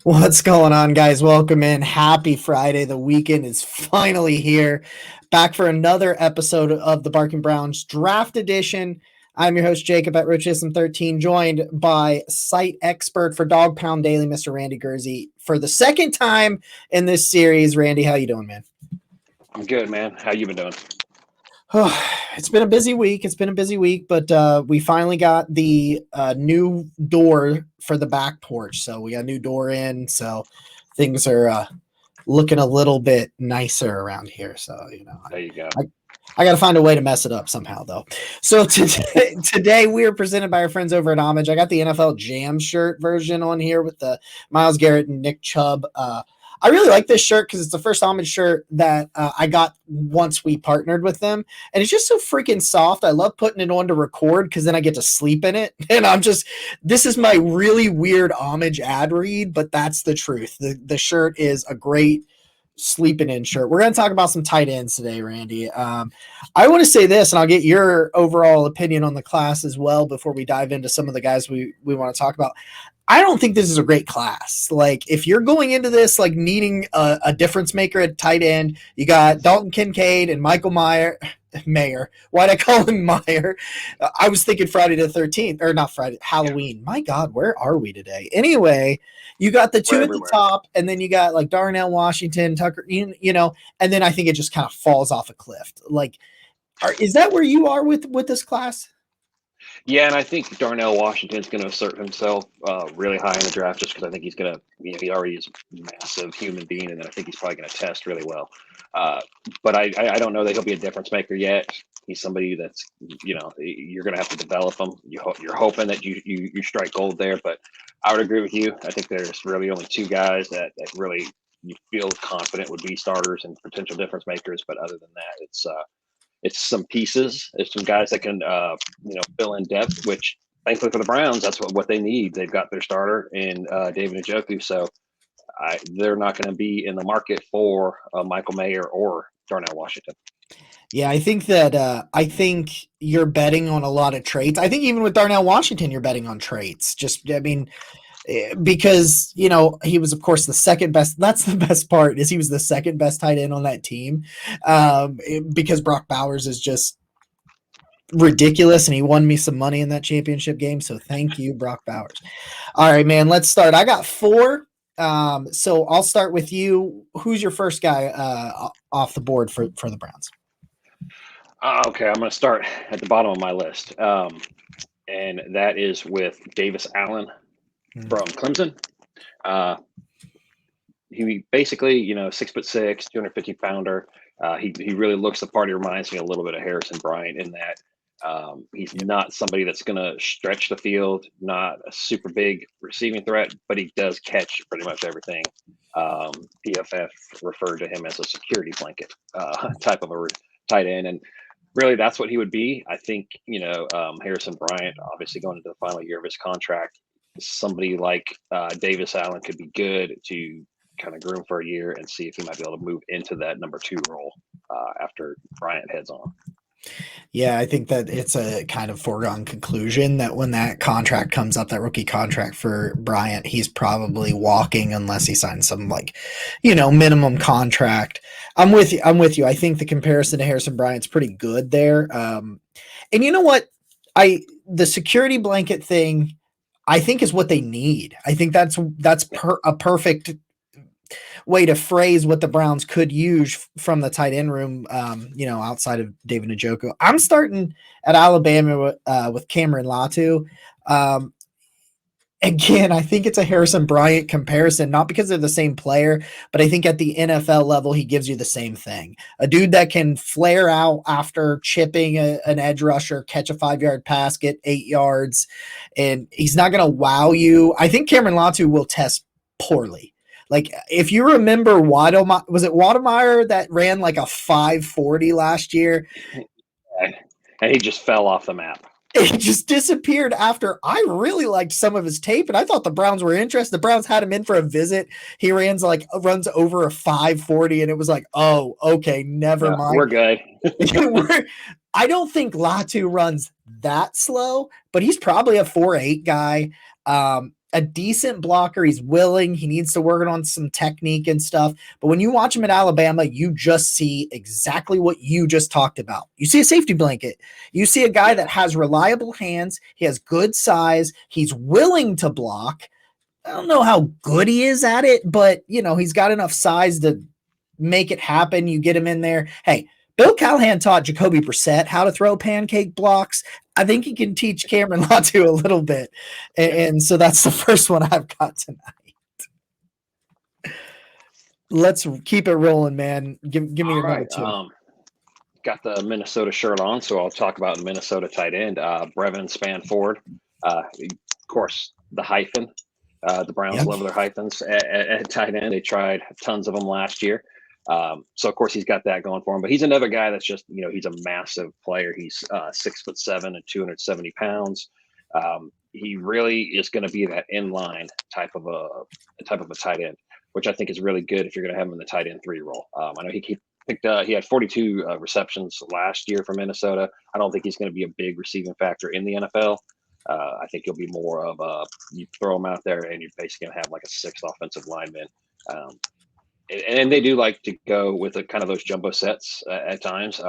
What's going on, guys? Welcome in. Happy Friday. The weekend is finally here. Back for another episode of the Barking Browns Draft Edition. I'm your host, Jacob at Richism13, joined by site expert for Dog Pound Daily, Mr. Randy Gurzi, for the second time in this series. Randy, how you doing, man? I'm good, man. How you been doing? Oh, it's been a busy week. But we finally got the new door for the back porch. So we got a new door in. So things are looking a little bit nicer around here. So, There you go. I got to find a way to mess it up somehow, though. So today we are presented by our friends over at Homage. I got the NFL Jam shirt version on here with the Myles Garrett and Nick Chubb. I really like this shirt because it's the first Homage shirt that I got once we partnered with them. And it's just so freaking soft. I love putting it on to record because then I get to sleep in it. And this is my really weird Homage ad read, but that's the truth. The shirt is a great sleeping in shirt. We're going to talk about some tight ends today, Randy. I want to say this, and I'll get your overall opinion on the class as well before we dive into some of the guys we want to talk about. I don't think this is a great class. Like, if you're going into this like needing a difference maker at tight end, you got Dalton Kincaid and Michael Mayer. Why'd I call him Meyer? I was thinking Friday the 13th, or not Friday, Halloween. My God, where are we today? Anyway, you got the two at the top, and then you got like Darnell Washington, Tucker, and then I think it just kind of falls off a cliff. Like, is that where you are with this class? Yeah, and I think Darnell Washington's going to assert himself really high in the draft just because I think he's going to, he already is a massive human being, and I think he's probably going to test really well. But I don't know that he'll be a difference maker yet. He's somebody that's, you're going to have to develop him. You're hoping that you strike gold there, but I would agree with you. I think there's really only two guys that really you feel confident would be starters and potential difference makers. But other than that, it's some pieces. It's some guys that can, fill in depth, which thankfully for the Browns, that's what they need. They've got their starter in David Njoku. So they're not going to be in the market for Michael Mayer or Darnell Washington. Yeah, I think that I think you're betting on a lot of traits. I think even with Darnell Washington, you're betting on traits. Because he was, of course, the second best. That's the best part, is he was the second best tight end on that team, because Brock Bowers is just ridiculous, and he won me some money in that championship game. So thank you, Brock Bowers. All right, man, let's start. I got four. So I'll start with you. Who's your first guy off the board for the Browns? Okay, I'm going to start at the bottom of my list, and that is with Davis Allen from Clemson. He basically, 6'6", 250 pounder. He really looks the part. He reminds me a little bit of Harrison Bryant in that he's not somebody that's going to stretch the field, not a super big receiving threat, but he does catch pretty much everything. PFF referred to him as a security blanket type of a tight end, and really that's what he would be. I think Harrison Bryant, obviously going into the final year of his contract, somebody like Davis Allen could be good to kind of groom for a year and see if he might be able to move into that number 2 role after Bryant heads on. Yeah, I think that it's a kind of foregone conclusion that when that contract comes up, that rookie contract for Bryant, he's probably walking unless he signs some minimum contract. I'm with you. I think the comparison to Harrison Bryant's pretty good there. And you know what? The security blanket thing, I think, is what they need. I think that's a perfect way to phrase what the Browns could use from the tight end room, outside of David Njoku. I'm starting at Alabama with Cameron Latu. Again, I think it's a Harrison Bryant comparison, not because they're the same player, but I think at the NFL level, he gives you the same thing. A dude that can flare out after chipping an edge rusher, catch a 5-yard pass, get 8 yards, and he's not going to wow you. I think Cameron Latu will test poorly. Like, if you remember was it Wademeyer that ran like a 5.40 last year? And he just fell off the map. It just disappeared after I really liked some of his tape, and I thought the Browns were interested. The Browns had him in for a visit. He runs over a 5.40, and it was like, oh, okay, never mind. We're good. I don't think Latu runs that slow, but he's probably a 4.8 guy. a decent blocker. He's willing. He needs to work on some technique and stuff. But when you watch him at Alabama, you just see exactly what you just talked about. You see a safety blanket. You see a guy that has reliable hands. He has good size. He's willing to block. I don't know how good he is at it, but he's got enough size to make it happen. You get him in there. Hey, Bill Callahan taught Jacoby Brissett how to throw pancake blocks. I think he can teach Cameron Latu a little bit. And so that's the first one I've got tonight. Let's keep it rolling, man. Give me your number two. Got the Minnesota shirt on, so I'll talk about the Minnesota tight end, Brevin Spanford. Of course, the hyphen. The Browns love their hyphens at tight end. They tried tons of them last year. So of course he's got that going for him, but he's another guy that's just, he's a massive player. He's 6'7" and 270 pounds. He really is going to be that inline type of a tight end, which I think is really good if you're going to have him in the tight end 3 role. I know he had 42 receptions last year for Minnesota. I don't think he's going to be a big receiving factor in the NFL. I think he'll be more of you throw him out there and you're basically going to have like a 6th offensive lineman. And they do like to go with kind of those jumbo sets at times.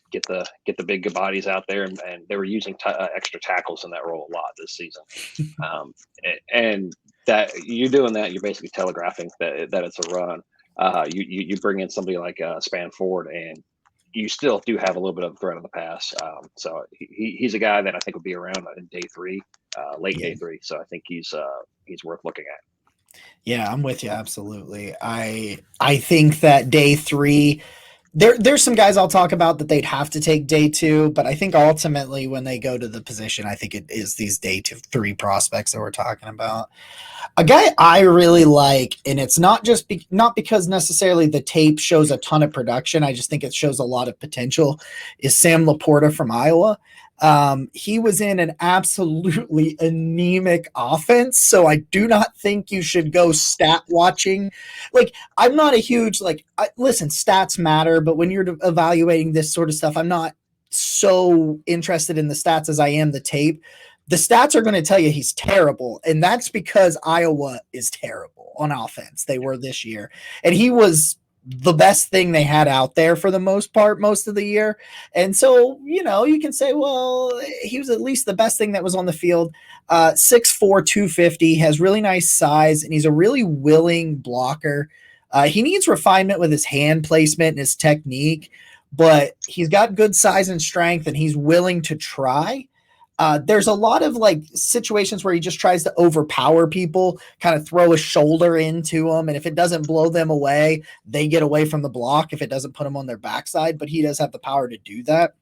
Get the big bodies out there, and they were using extra tackles in that role a lot this season. And that you're doing that, you're basically telegraphing that it's a run. You bring in somebody like Spanford, and you still do have a little bit of threat on the pass. So he's a guy that I think will be around in day 3, late day 3. So I think he's worth looking at. Yeah, I'm with you. Absolutely. I think that day 3, there's some guys I'll talk about that they'd have to take day 2, but I think ultimately when they go to the position, I think it is these day 3 prospects that we're talking about. A guy I really like, and it's not just not because necessarily the tape shows a ton of production. I just think it shows a lot of potential, is Sam Laporta from Iowa. He was in an absolutely anemic offense, so I do not think you should go stat watching. Like, I'm not a huge, listen, stats matter, but when you're evaluating this sort of stuff, I'm not so interested in the stats as I am the tape. The stats are going to tell you he's terrible, and that's because Iowa is terrible on offense. They were this year, and he was the best thing they had out there for the most part, most of the year. And so, you can say, well, he was at least the best thing that was on the field. 6'4", 250, has really nice size, and he's a really willing blocker. He needs refinement with his hand placement and his technique, but he's got good size and strength, and he's willing to try. There's a lot of situations where he just tries to overpower people, kind of throw a shoulder into them. And if it doesn't blow them away, they get away from the block if it doesn't put them on their backside, but he does have the power to do that.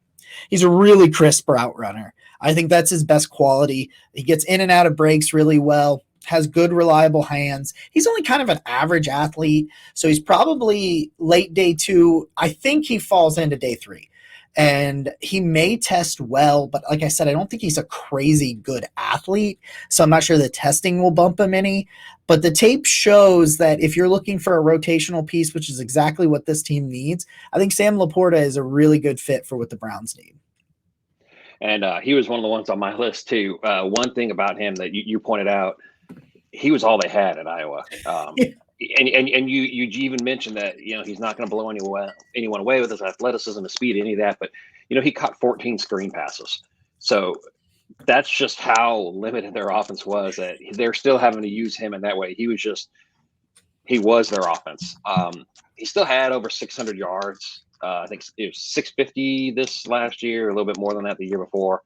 He's a really crisp route runner. I think that's his best quality. He gets in and out of breaks really well, has good, reliable hands. He's only kind of an average athlete. So he's probably late day 2. I think he falls into day 3. And he may test well, but like I said, I don't think he's a crazy good athlete. So I'm not sure the testing will bump him any. But the tape shows that if you're looking for a rotational piece, which is exactly what this team needs, I think Sam Laporta is a really good fit for what the Browns need. And he was one of the ones on my list too. One thing about him that you pointed out, he was all they had at Iowa. And you even mentioned that he's not going to blow anyone away with his athleticism, his speed, any of that. But he caught 14 screen passes, so that's just how limited their offense was. That they're still having to use him in that way. He was their offense. He still had over 600 yards. I think it was 650 this last year, a little bit more than that the year before.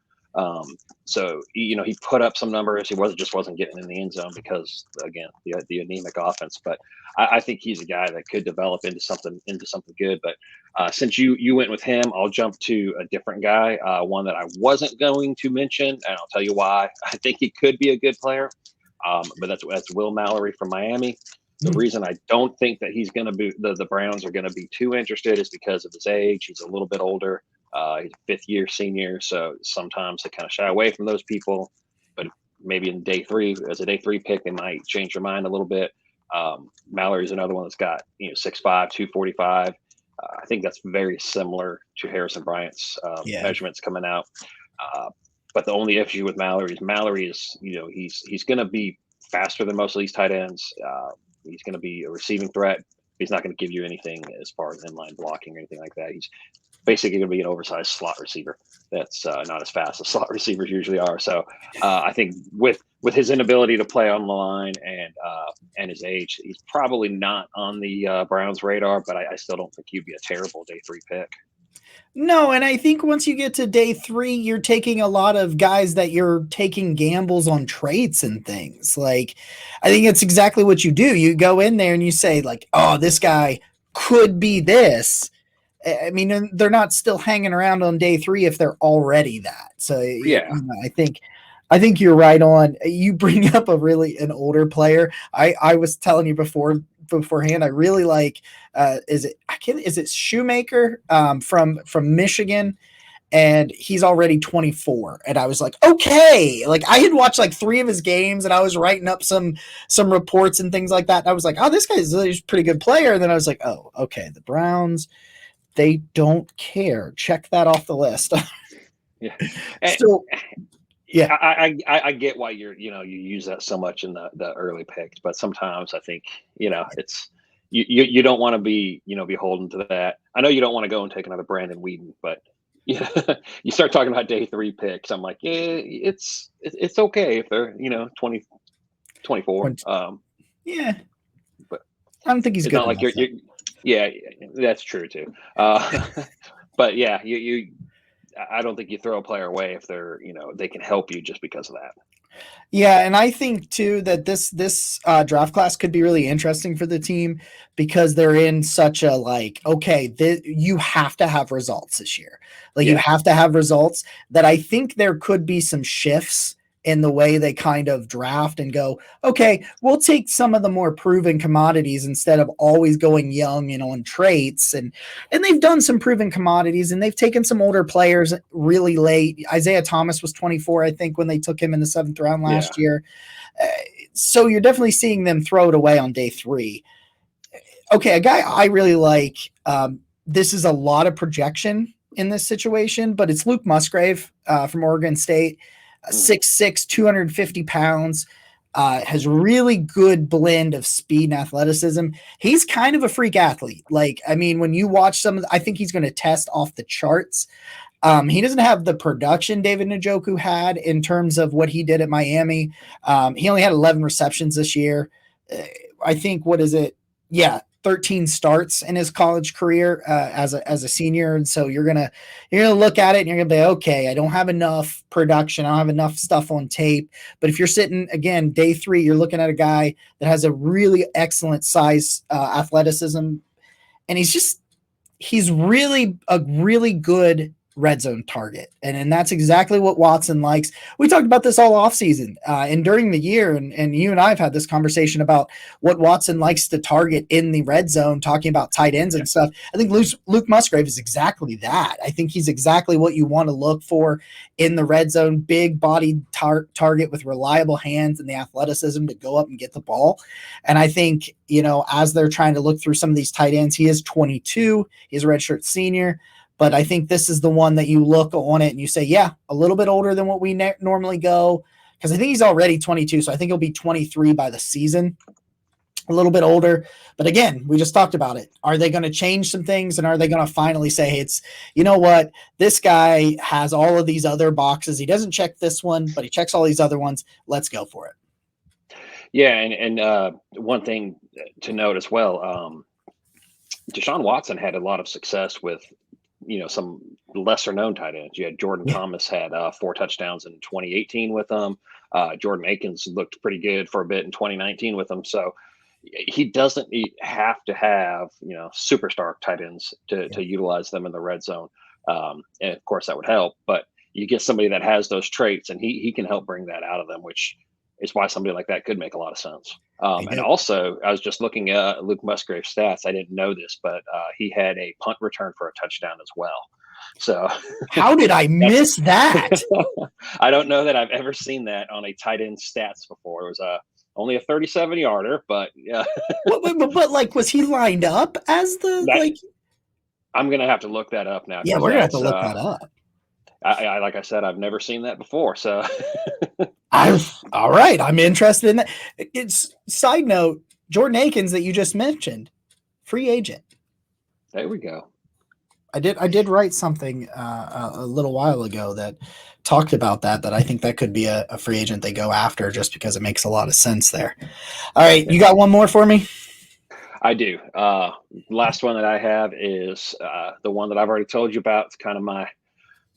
So he put up some numbers. He wasn't getting in the end zone because, again, the anemic offense. But I think he's a guy that could develop into something good. But since you went with him, I'll jump to a different guy, one that I wasn't going to mention, and I'll tell you why. I think he could be a good player, but that's Will Mallory from Miami. The reason I don't think that he's going to be the Browns are going to be too interested is because of his age. He's a little bit older. He's a 5th-year senior, so sometimes they kind of shy away from those people. But maybe in day 3, as a day 3 pick, they might change their mind a little bit. Mallory's another one that's got 6'5", 245. I think that's very similar to Harrison Bryant's measurements coming out. But the only issue with Mallory is he's going to be faster than most of these tight ends. He's going to be a receiving threat. He's not going to give you anything as far as inline blocking or anything like that. He's basically going to be an oversized slot receiver that's not as fast as slot receivers usually are. So I think with his inability to play on the line and his age, he's probably not on the Browns' radar. But I still don't think he'd be a terrible day 3 pick. No, and I think once you get to day 3, you're taking a lot of guys that you're taking gambles on traits and things. Like, I think it's exactly what you do. You go in there and you say, like, oh, this guy could be this. I mean, they're not still hanging around on day 3 if they're already that. So Yeah, you know, I think you're right on. You bring up an older player. I was telling you beforehand. I really like. Is it Shoemaker from Michigan? And he's already 24. And I was like, okay. Like, I had watched like 3 of his games and I was writing up some reports and things like that. And I was like, oh, this guy's a pretty good player. And then I was like, oh, okay. The Browns, they don't care. Check that off the list. yeah. So, yeah, I get why you use that so much in the early picks, but sometimes I think it's you don't want to be beholden to that. I know you don't want to go and take another Brandon Whedon, but you start talking about day 3 picks. I'm like, yeah, it's okay if they're 20, 24. Yeah, but I don't think he's it's good. Not like you're yeah, that's true too. But yeah, I don't think you throw a player away if they're they can help you just because of that. Yeah, and I think too that this draft class could be really interesting for the team because they're in such a you have to have results this year. Like, you have to have results. That I think there could be some shifts in the way they kind of draft and go, okay, we'll take some of the more proven commodities instead of always going young and on traits. And they've done some proven commodities and they've taken some older players really late. Isaiah Thomas was 24, I think, when they took him in the 7th round last year. So you're definitely seeing them throw it away on day 3. Okay, a guy I really like, this is a lot of projection in this situation, but it's Luke Musgrave from Oregon State. 6'6", 250 pounds, has really good blend of speed and athleticism. He's kind of a freak athlete. Like, I mean, when you watch I think he's going to test off the charts. He doesn't have the production David Njoku had in terms of what he did at Miami. He only had 11 receptions this year. I think, what is it? Yeah, 13 starts in his college career as a senior. And so you're gonna look at it and you're gonna be, okay, I don't have enough production, I don't have enough stuff on tape. But if you're sitting again day 3, you're looking at a guy that has a really excellent size, athleticism, and he's really a really good red zone target. And that's exactly what Watson likes. We talked about this all offseason and during the year. And you and I have had this conversation about what Watson likes to target in the red zone, talking about tight ends and stuff. I think Luke Musgrave is exactly that. I think he's exactly what you want to look for in the red zone. Big bodied target with reliable hands and the athleticism to go up and get the ball. And I think, as they're trying to look through some of these tight ends, he is 22. He's a redshirt senior. But I think this is the one that you look on it and you say, yeah, a little bit older than what we normally go. Because I think he's already 22, so I think he'll be 23 by the season. A little bit older. But again, we just talked about it. Are they going to change some things? And are they going to finally say, hey, you know what? This guy has all of these other boxes. He doesn't check this one, but he checks all these other ones. Let's go for it. Yeah, and one thing to note as well, Deshaun Watson had a lot of success with some lesser known tight ends. You had Jordan Thomas had 4 touchdowns in 2018 with them. Jordan Akins looked pretty good for a bit in 2019 with them. So he doesn't have to have, superstar tight ends to utilize them in the red zone. And of course that would help, but you get somebody that has those traits and he can help bring that out of them, which is why somebody like that could make a lot of sense. And also, I was just looking at Luke Musgrave's stats. I didn't know this, but he had a punt return for a touchdown as well. So how did I miss that? I don't know that I've ever seen that on a tight end stats before. It was only a 37-yarder, but yeah. but was he lined up as I'm gonna have to look that up now. Yeah, we're gonna have to look that up. I like I said, I've never seen that before. So All right. I'm interested in that. It's side note, Jordan Akins that you just mentioned, free agent. There we go. I did write something a little while ago that talked about that I think that could be a free agent they go after just because it makes a lot of sense there. All right, Yeah, you got one more for me? I do. Last one that I have is the one that I've already told you about. It's kind of my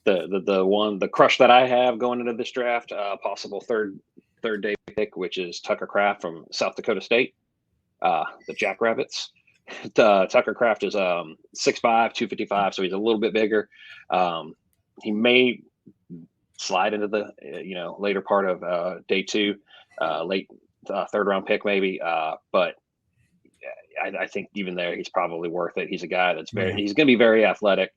the crush that I have going into this draft. Possible third day pick, which is Tucker Kraft from South Dakota State, the Jackrabbits. Tucker Kraft is 6'5", 255, so he's a little bit bigger. He may slide into the later part of day two, late third round pick maybe. But I think even there he's probably worth it. He's a guy that's Yeah. he's going to be very athletic.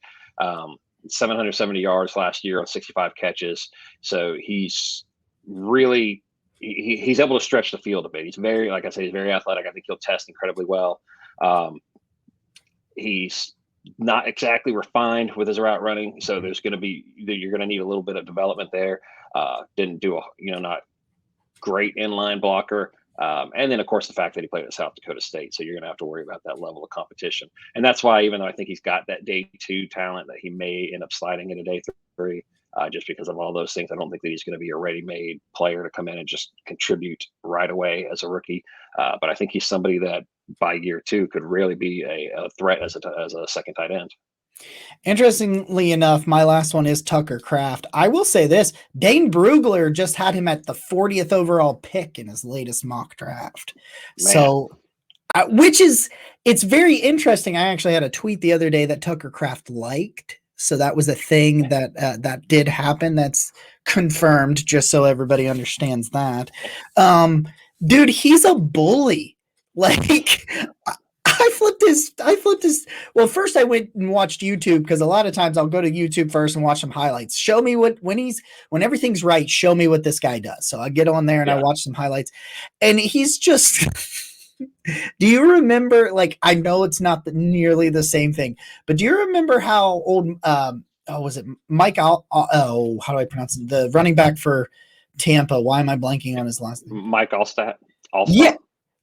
770 yards last year on 65 catches. So he's really he's able to stretch the field a bit. He's very, like I said, he's very athletic. I think he'll test incredibly well. He's not exactly refined with his route running, so there's going to be you're going to need a little bit of development there. Didn't do not great inline blocker. And then, of course, the fact that he played at South Dakota State. So you're going to have to worry about that level of competition. And that's why, even though I think he's got that day two talent, that he may end up sliding into day three, just because of all those things. I don't think that he's going to be a ready-made player to come in and just contribute right away as a rookie. But I think he's somebody that by year two could really be a threat as a second tight end. Interestingly enough, my last one is Tucker Kraft. I will say this: Dane Brugler just had him at the 40th overall pick in his latest mock draft. Man. So, it's very interesting. I actually had a tweet the other day that Tucker Kraft liked. So that was a thing that did happen. That's confirmed, just so everybody understands that. Dude, he's a bully. Like, I flipped his. Well, first I went and watched YouTube, because a lot of times I'll go to YouTube first and watch some highlights. Show me when everything's right, show me what this guy does. So I get on there and I watch some highlights, and he's just. Do you remember, like, I know it's not nearly the same thing, but do you remember how old, was it Mike, how do I pronounce it? The running back for Tampa. Why am I blanking on his last name? Mike Allstott. Yeah.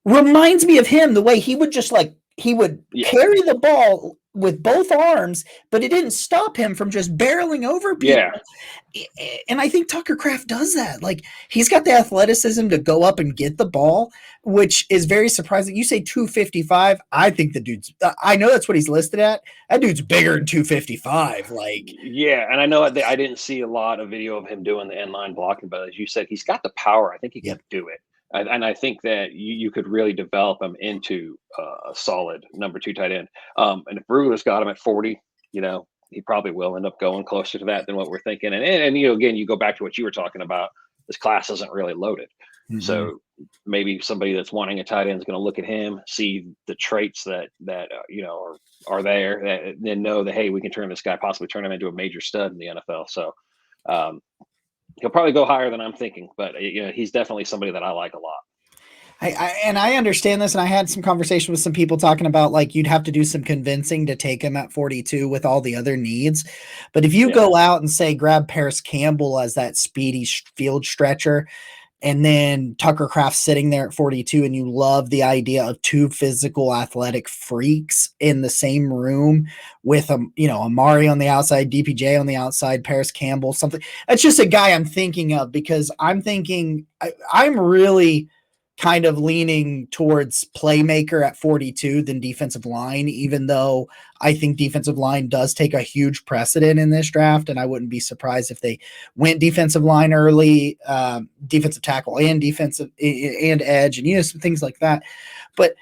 Reminds me of him, the way he would just carry the ball with both arms, but it didn't stop him from just barreling over people. Yeah. And I think Tucker Kraft does that. Like, he's got the athleticism to go up and get the ball, which is very surprising. You say 255. I think the dude's, I know that's what he's listed at. That dude's bigger than 255. Like, yeah. And I know I didn't see a lot of video of him doing the inline blocking, but as you said, he's got the power. I think he can do it. And I think that you could really develop him into a solid number two tight end. And if Brugler's got him at 40, he probably will end up going closer to that than what we're thinking. And again, you go back to what you were talking about. This class isn't really loaded. Mm-hmm. So maybe somebody that's wanting a tight end is going to look at him, see the traits that are there, and then know that, hey, we can possibly turn him into a major stud in the NFL. So he'll probably go higher than I'm thinking, but he's definitely somebody that I like a lot. I understand this, and I had some conversation with some people talking about, like, you'd have to do some convincing to take him at 42 with all the other needs. But if you go out and say grab Paris Campbell as that speedy field stretcher, and then Tucker Kraft sitting there at 42, and you love the idea of two physical athletic freaks in the same room with Amari on the outside, DPJ on the outside, Paris Campbell, something. That's just a guy I'm thinking of, because I'm really kind of leaning towards playmaker at 42 than defensive line, even though I think defensive line does take a huge precedent in this draft. And I wouldn't be surprised if they went defensive line early, defensive tackle and defensive and edge, and, some things like that. But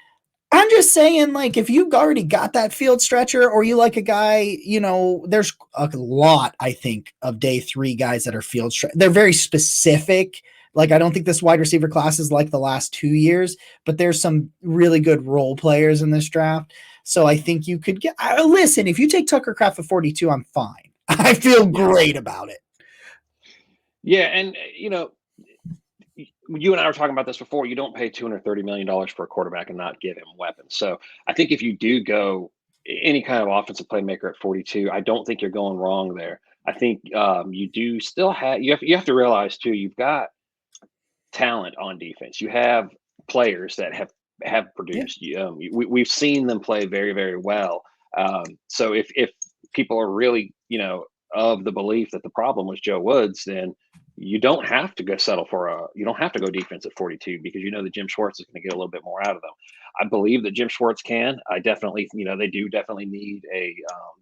I'm just saying, like, if you've already got that field stretcher, or you like a guy, there's a lot, I think, of day three guys that are field stretcher. They're very specific. Like, I don't think this wide receiver class is like the last 2 years, but there's some really good role players in this draft. So I think you could listen, if you take Tucker Kraft at 42, I'm fine. I feel great about it. Yeah. And, you and I were talking about this before. You don't pay $230 million for a quarterback and not give him weapons. So I think if you do go any kind of offensive playmaker at 42, I don't think you're going wrong there. I think you do still you have to realize too, you've got talent on defense. You have players that have Yeah. produced. We've seen them play very, very well. So if people are really, of the belief that the problem was Joe Woods, then you don't have to go settle for you don't have to go defense at 42 because you know that Jim Schwartz is going to get a little bit more out of them. I believe that Jim Schwartz can. I definitely, they do definitely need a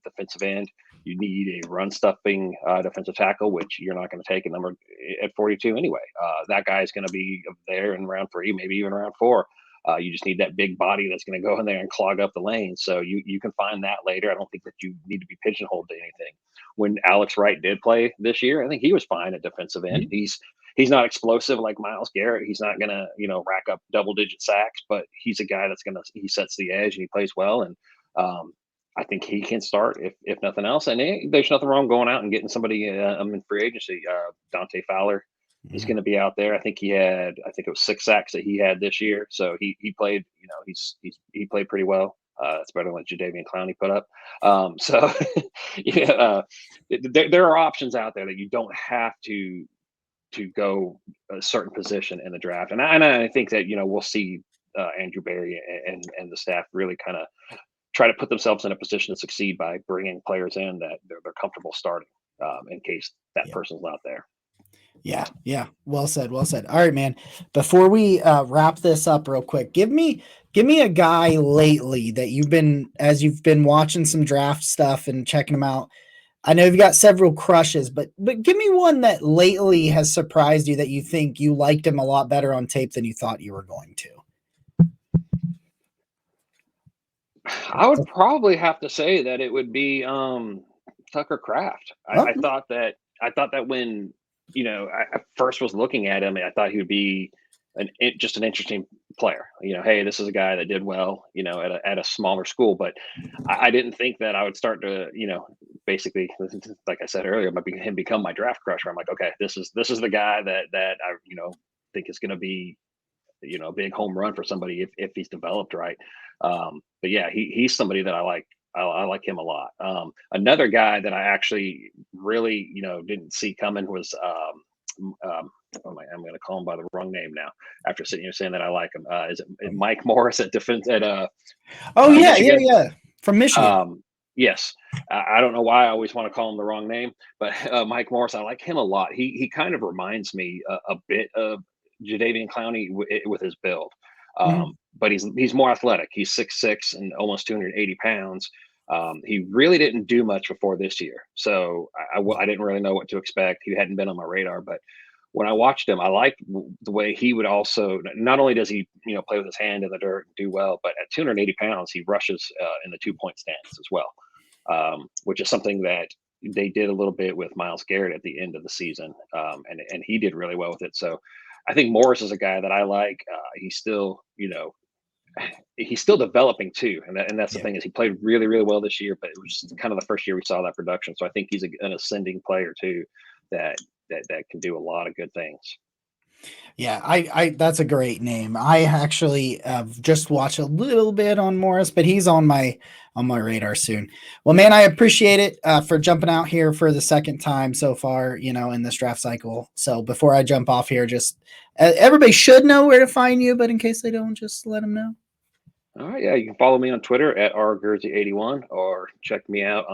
defensive end. You need a run stuffing defensive tackle, which you're not going to take a number at 42 anyway. That guy is going to be there in round 3, maybe even round 4. You just need that big body that's going to go in there and clog up the lane. So you can find that later. I don't think that you need to be pigeonholed to anything. When Alex Wright did play this year, I think he was fine at defensive end. He's not explosive like Myles Garrett. He's not gonna, rack up double-digit sacks, but he's a guy he sets the edge and he plays well. And I think he can start if nothing else. And there's nothing wrong going out and getting somebody in free agency. Dante Fowler, he's going to be out there. I think it was 6 sacks that he had this year. So he played, he played pretty well. It's better than what Jadeveon Clowney put up. So there are options out there that you don't have to go a certain position in the draft. And I think that, we'll see Andrew Berry and the staff really kind of try to put themselves in a position to succeed by bringing players in that they're comfortable starting in case that person's not there. Yeah. Well said. All right, man. Before we wrap this up real quick, give me a guy lately that you've been watching some draft stuff and checking them out. I know you've got several crushes, but give me one that lately has surprised you that you think you liked him a lot better on tape than you thought you were going to. I would probably have to say that it would be Tucker Kraft. I thought that when I first was looking at him, I thought he would be just an interesting player. Hey, this is a guy that did well, at a smaller school, but I didn't think that I would start to, basically, like I said earlier, him become my draft crush. Where I'm like, okay, this is the guy that I think is going to be a big home run for somebody if he's developed right. But yeah, he's somebody that I like. I like him a lot. Another guy that I actually really didn't see coming was I'm going to call him by the wrong name now. After sitting here saying that I like him, is it Mike Morris at defense at Michigan? Yeah, from Michigan. Yes, I don't know why I always want to call him the wrong name, but Mike Morris, I like him a lot. He kind of reminds me a bit of Jadeveon Clowney with his build, but he's more athletic. He's 6'6" and almost 280 pounds. He really didn't do much before this year, so I didn't really know what to expect. He hadn't been on my radar, but when I watched him, I liked the way he would also, not only does he play with his hand in the dirt and do well, but at 280 pounds, he rushes in the 2-point stance as well, which is something that they did a little bit with Myles Garrett at the end of the season, and he did really well with it. So I think Morris is a guy that I like. He's still, he's still developing too, and that's the thing is he played really, really well this year, but it was kind of the first year we saw that production. So I think he's an ascending player too that can do a lot of good things. Yeah, I that's a great name. I actually just watched a little bit on Morris, but he's on my radar soon. Well, man, I appreciate it for jumping out here for the second time so far, in this draft cycle. So before I jump off here, just everybody should know where to find you, but in case they don't, just let them know. All right, yeah, you can follow me on Twitter at rgurzi81 or check me out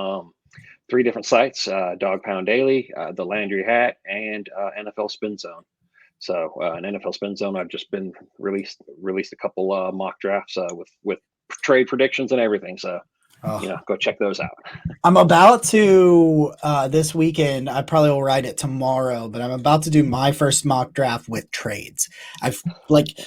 3 different sites: Dog Pound Daily, the Landry Hat, and NFL Spin Zone. So an NFL Spin Zone, I've just been released a couple mock drafts with trade predictions and everything. So go check those out. I'm about to this weekend. I probably will write it tomorrow, but I'm about to do my first mock draft with trades. I've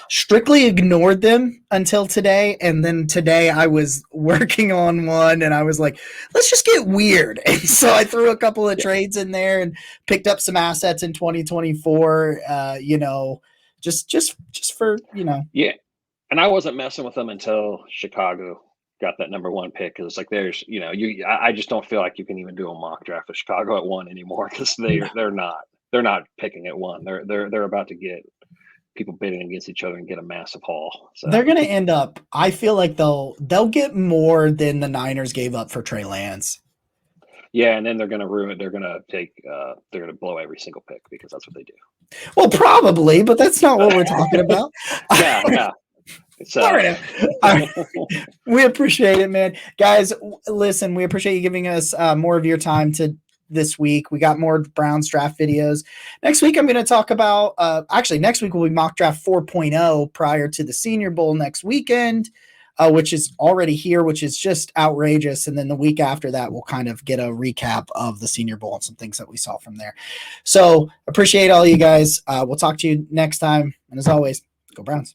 strictly ignored them until today, and then today I was working on one, and I was like, let's just get weird. And so I threw a couple of trades in there and picked up some assets in 2024. Just for Yeah, and I wasn't messing with them until Chicago got that number 1 pick, because it's like I just don't feel like you can even do a mock draft of Chicago at 1 anymore, because they're not picking at 1. They're about to get people bidding against each other and get a massive haul. So they're going to end up. I feel like they'll get more than the Niners gave up for Trey Lance. Yeah, and then they're going to ruin. They're going to take. They're going to blow every single pick because that's what they do. Well, probably, but that's not what we're talking about. Yeah. So, All right. We appreciate it, man. Guys, listen, we appreciate you giving us more of your time to this week. We got more Browns draft videos. Next week, I'm going to talk about, actually, next week will be mock draft 4.0 prior to the Senior Bowl next weekend, which is already here, which is just outrageous. And then the week after that, we'll kind of get a recap of the Senior Bowl and some things that we saw from there. So appreciate all you guys. We'll talk to you next time. And as always, go Browns.